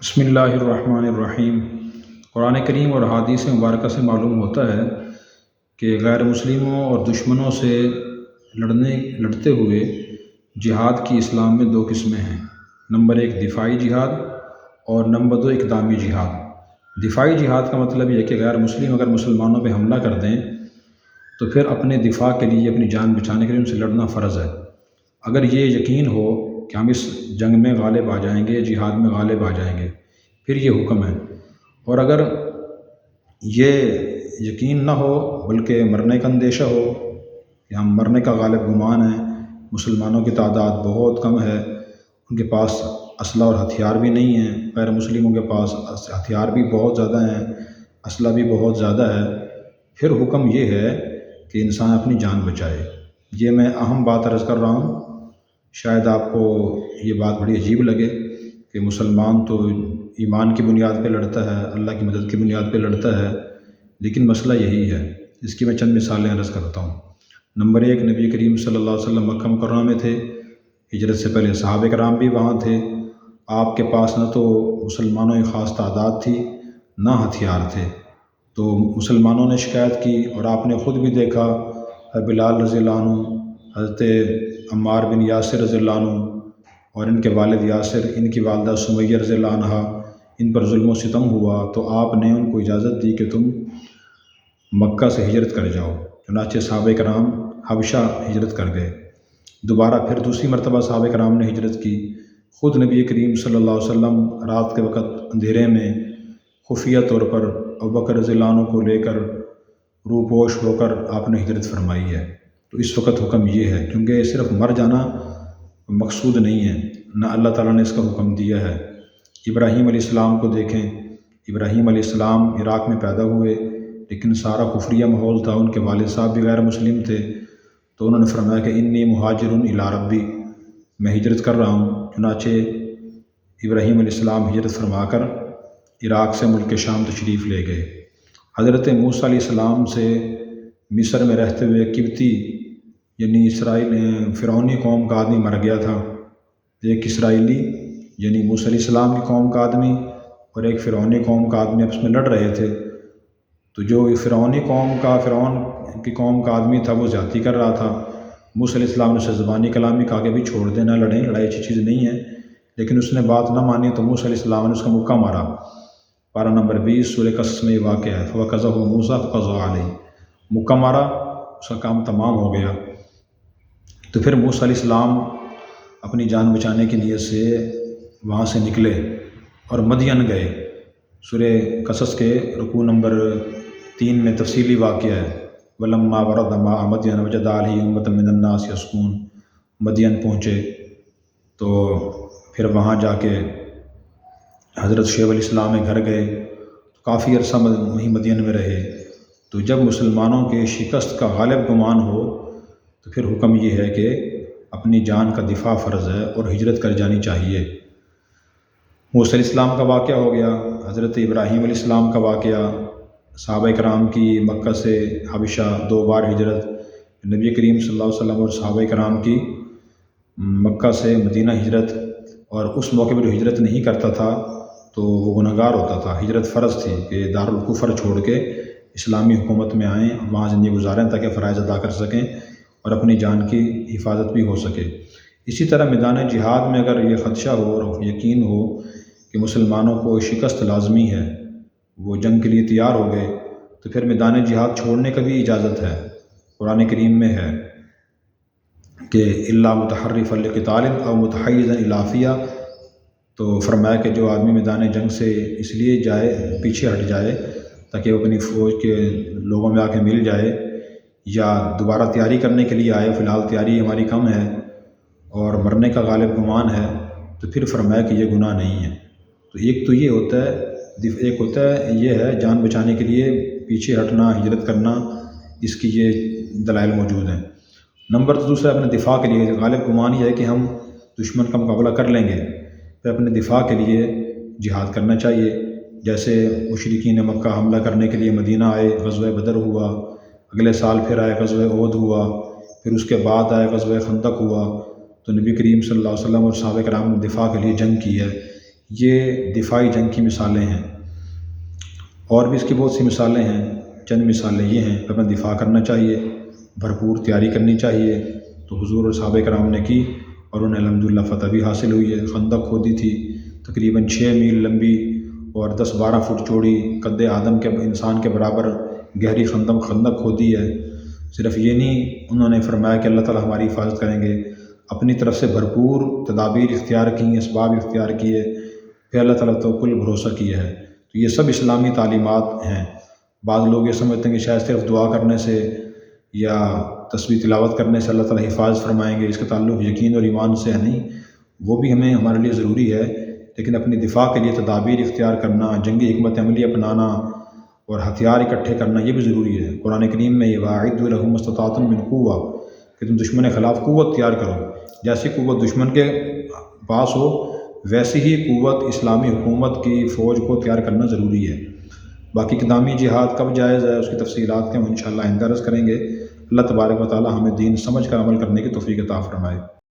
بسم اللہ الرحمن الرحیم۔ قرآن کریم اور احادیث مبارکہ سے معلوم ہوتا ہے کہ غیر مسلموں اور دشمنوں سے لڑتے ہوئے جہاد کی اسلام میں دو قسمیں ہیں۔ نمبر ایک دفاعی جہاد اور نمبر دو اقدامی جہاد۔ دفاعی جہاد کا مطلب یہ ہے کہ غیر مسلم اگر مسلمانوں پہ حملہ کر دیں تو پھر اپنے دفاع کے لیے، اپنی جان بچانے کے لیے ان سے لڑنا فرض ہے۔ اگر یہ یقین ہو کہ ہم اس جنگ میں غالب آ جائیں گے، جہاد میں غالب آ جائیں گے، پھر یہ حکم ہے۔ اور اگر یہ یقین نہ ہو بلکہ مرنے کا اندیشہ ہو کہ ہم مرنے کا غالب گمان ہے، مسلمانوں کی تعداد بہت کم ہے، ان کے پاس اسلحہ اور ہتھیار بھی نہیں ہیں، غیر مسلموں کے پاس ہتھیار بھی بہت زیادہ ہیں، اسلحہ بھی بہت زیادہ ہے، پھر حکم یہ ہے کہ انسان اپنی جان بچائے۔ یہ میں اہم بات عرض کر رہا ہوں، شاید آپ کو یہ بات بڑی عجیب لگے کہ مسلمان تو ایمان کی بنیاد پہ لڑتا ہے، اللہ کی مدد کی بنیاد پہ لڑتا ہے، لیکن مسئلہ یہی ہے۔ اس کی میں چند مثالیں عرض کرتا ہوں۔ نمبر ایک، نبی کریم صلی اللہ علیہ وسلم مکہ مکرمہ میں تھے، ہجرت سے پہلے صحابہ کرام بھی وہاں تھے۔ آپ کے پاس نہ تو مسلمانوں کی خاص تعداد تھی، نہ ہتھیار تھے، تو مسلمانوں نے شکایت کی اور آپ نے خود بھی دیکھا، بلال رضی اللہ عنہ، حضرت عمار بن یاسر رضی اللہ عنہ اور ان کے والد یاسر، ان کی والدہ سمیہ رضی اللہ عنہ، ان پر ظلم و ستم ہوا، تو آپ نے ان کو اجازت دی کہ تم مکہ سے ہجرت کر جاؤ۔ چنانچہ صحابہ کرام حبشہ ہجرت کر گئے۔ دوبارہ پھر دوسری مرتبہ صحابہ کرام نے ہجرت کی۔ خود نبی کریم صلی اللہ علیہ وسلم رات کے وقت اندھیرے میں خفیہ طور پر ابوبکر رضی اللہ عنہ کو لے کر روپوش ہو کر آپ نے ہجرت فرمائی ہے۔ تو اس وقت حکم یہ ہے، کیونکہ صرف مر جانا مقصود نہیں ہے، نہ اللہ تعالیٰ نے اس کا حکم دیا ہے۔ ابراہیم علیہ السلام کو دیکھیں، ابراہیم علیہ السلام عراق میں پیدا ہوئے، لیکن سارا کفریہ ماحول تھا، ان کے والد صاحب بھی غیر مسلم تھے، تو انہوں نے فرمایا کہ انی مہاجر الی ربی، میں ہجرت کر رہا ہوں۔ چنانچہ ابراہیم علیہ السلام ہجرت فرما کر عراق سے ملک شام تشریف لے گئے۔ حضرت موسیٰ علیہ السلام سے مصر میں رہتے ہوئے قبطی یعنی فرعونی قوم کا آدمی مر گیا تھا۔ ایک اسرائیلی یعنی موسیٰ علیہ السلام کی قوم کا آدمی اور ایک فرعونی قوم کا آدمی آپس میں لڑ رہے تھے، تو جو فرعون کی قوم کا آدمی تھا وہ زیادتی کر رہا تھا۔ موسیٰ علیہ السلام نے اسے زبانی کلامی کہا کہ بھی چھوڑ دینا، لڑیں، لڑائی اچھی چیز نہیں ہے، لیکن اس نے بات نہ مانی تو موسیٰ علیہ السلام نے اس کا مکہ مارا۔ پارہ نمبر 20 سورہ قصص میں یہ واقعہ ہے، فَوَكَزَهُ مُوسَىٰ فَقَضَىٰ عَلَيْهِ، مکہ مارا، اس کا کام تمام ہو گیا۔ تو پھر موسیٰ علیہ السلام اپنی جان بچانے کی نیت سے وہاں سے نکلے اور مدین گئے۔ سورہ قصص کے رکوع نمبر 3 میں تفصیلی واقعہ ہے، وَلَمَّا وَرَدَ مَاءَ مَدْيَنَ وَجَدَ عَلَيْهِ أُمَّةً مِّنَ النَّاسِ يَسْقُونَ، مدین پہنچے تو پھر وہاں جا کے حضرت شعیب علیہ السلام کے گھر گئے، کافی عرصہ وہیں مدین میں رہے۔ تو جب مسلمانوں کے شکست کا غالب گمان ہو تو پھر حکم یہ ہے کہ اپنی جان کا دفاع فرض ہے اور ہجرت کر جانی چاہیے۔ موسیٰ علیہ السلام کا واقعہ ہو گیا، حضرت ابراہیم علیہ السلام کا واقعہ، صحابہ کرام کی مکہ سے حبشہ 2 بار ہجرت، نبی کریم صلی اللہ علیہ وسلم اور صحابہ کرام کی مکہ سے مدینہ ہجرت، اور اس موقع پہ جو ہجرت نہیں کرتا تھا تو وہ گنہگار ہوتا تھا۔ ہجرت فرض تھی کہ دارالکفر چھوڑ کے اسلامی حکومت میں آئیں، وہاں زندگی گزاریں تاکہ فرائض ادا کر سکیں اور اپنی جان کی حفاظت بھی ہو سکے۔ اسی طرح میدان جہاد میں اگر یہ خدشہ ہو اور یقین ہو کہ مسلمانوں کو شکست لازمی ہے، وہ جنگ کے لیے تیار ہو گئے، تو پھر میدان جہاد چھوڑنے کا بھی اجازت ہے۔ قرآن کریم میں ہے کہ الا متحرفا لقتال او متحیزا الی فئہ، تو فرمایا کہ جو آدمی میدان جنگ سے اس لیے جائے، پیچھے ہٹ جائے تاکہ وہ اپنی فوج کے لوگوں میں آ کے مل جائے، یا دوبارہ تیاری کرنے کے لیے آئے، فی الحال تیاری ہماری کم ہے اور مرنے کا غالب گمان ہے، تو پھر فرمایا کہ یہ گناہ نہیں ہے۔ تو ایک تو یہ ہوتا ہے، ایک ہوتا ہے یہ ہے جان بچانے کے لیے پیچھے ہٹنا، ہجرت کرنا، اس کی یہ دلائل موجود ہیں۔ نمبر دوسرا اپنے دفاع کے لیے غالب گمان یہ ہے کہ ہم دشمن کا مقابلہ کر لیں گے، پھر اپنے دفاع کے لیے جہاد کرنا چاہیے۔ جیسے مشرکین مکہ حملہ کرنے کے لیے مدینہ آئے، غزوہ بدر ہوا، اگلے سال پھر آئے غزوہ احد ہوا، پھر اس کے بعد آئے غزوہ خندق ہوا، تو نبی کریم صلی اللہ علیہ وسلم اور صحابہ کرام نے دفاع کے لیے جنگ کی ہے۔ یہ دفاعی جنگ کی مثالیں ہیں، اور بھی اس کی بہت سی مثالیں ہیں۔ چند مثالیں یہ ہیں کہ اپنا دفاع کرنا چاہیے، بھرپور تیاری کرنی چاہیے، تو حضور اور صحابہ کرام نے کی اور انہیں الحمدللہ فتح بھی حاصل ہوئی ہے۔ خندق کھودی تھی، تقریباً 6 میل لمبی اور 10-12 فٹ چوڑی، قد آدم کے انسان کے برابر گہری خندق کھودی ہے۔ صرف یہ نہیں، انہوں نے فرمایا کہ اللہ تعالیٰ ہماری حفاظت کریں گے، اپنی طرف سے بھرپور تدابیر اختیار کی، اسباب اختیار کیے، پھر اللہ تعالیٰ توکل بھروسہ کیا ہے۔ تو یہ سب اسلامی تعلیمات ہیں۔ بعض لوگ یہ سمجھتے ہیں کہ شاید صرف دعا کرنے سے یا تسبیح تلاوت کرنے سے اللہ تعالیٰ حفاظت فرمائیں گے، اس کا تعلق یقین اور ایمان سے ہے۔ نہیں، وہ بھی ہمارے لیے ضروری ہے، لیکن اپنی دفاع کے لیے تدابیر اختیار کرنا، جنگی حکمت عملی اپنانا اور ہتھیار اکٹھے کرنا یہ بھی ضروری ہے۔ قرآن کریم میں یہ وَأَعِدُّوا لَهُمْ مَا اسْتَطَعْتُم مِّن قُوَّةٍ کہ تم دشمن کے خلاف قوت تیار کرو، جیسی قوت دشمن کے پاس ہو ویسی ہی قوت اسلامی حکومت کی فوج کو تیار کرنا ضروری ہے۔ باقی اقدامی جہاد کب جائز ہے، اس کی تفصیلات کے ہم انشاءاللہ آئندہ عرض کریں گے۔ اللہ تبارک و تعالی ہمیں دین سمجھ کر عمل کرنے کی توفیق عطا فرمائے۔